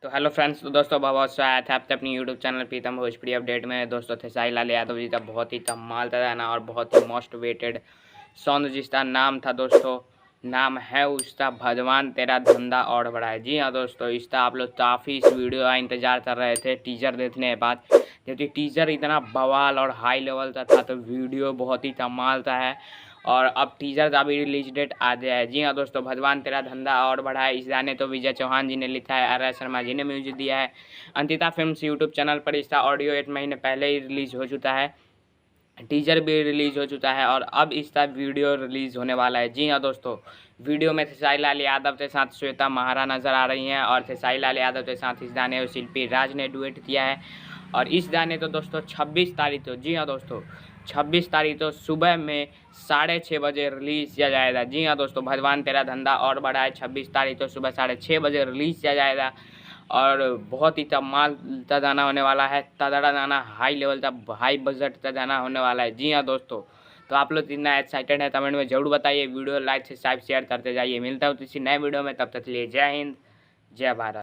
तो hello friends, तो दोस्तों बहुत स्वागत है आपके अपनी यूट्यूब चैनल प्रीतम भोजपुरी अपडेट में। दोस्तों खेसारी लाल यादव जी का बहुत ही कमाल का गाना और बहुत ही मोस्ट वेटेड सॉन्ग जिसका नाम था दोस्तों, नाम है उसका भगवान तेरा धंधा और बढ़ाए। जी हाँ दोस्तों, इसका आप लोग काफ़ी इस वीडियो का इंतजार कर रहे थे टीजर देखने के बाद, क्योंकि टीजर इतना बवाल और हाई लेवल का था तो वीडियो बहुत ही कमाल का है। और अब टीजर का भी रिलीज डेट आ गया है। जी हाँ दोस्तों, भगवान तेरा धंधा और बढ़ाए इस गाने तो विजय चौहान जी ने लिखा है, आर एस शर्मा जी ने म्यूजिक दिया है। अंकिता फिल्म्स यूट्यूब चैनल पर इसका ऑडियो 8 महीने पहले ही रिलीज हो चुका है, टीजर भी रिलीज हो चुका है और अब इसका वीडियो रिलीज होने वाला है। जी हाँ दोस्तों, वीडियो में खेसारी लाल यादव के साथ श्वेता महारा नजर आ रही हैं और खेसारी लाल यादव के साथ इस गाने को शिल्पी राज ने डुएट किया है। और इस गाने तो दोस्तों 26 तारीख को, जी हाँ दोस्तों 26 तारीख को सुबह में 6:30 बजे रिलीज किया जाएगा। जी हाँ दोस्तों, भगवान तेरा धंधा और बढ़ाए 26 तारीख को सुबह 6:30 बजे रिलीज किया जाएगा। और बहुत ही कमाल का गाना होने वाला है, तगड़ा गाना, हाई लेवल का हाई बजट का गाना होने वाला है। जी हाँ दोस्तों, तो आप लोग कितना एक्साइटेड है कमेंट में जरूर बताइए। वीडियो लाइक सब्सक्राइब शेयर करते जाइए। मिलता हूँ किसी नए वीडियो में, तब तक के लिए जय हिंद, जय भारत।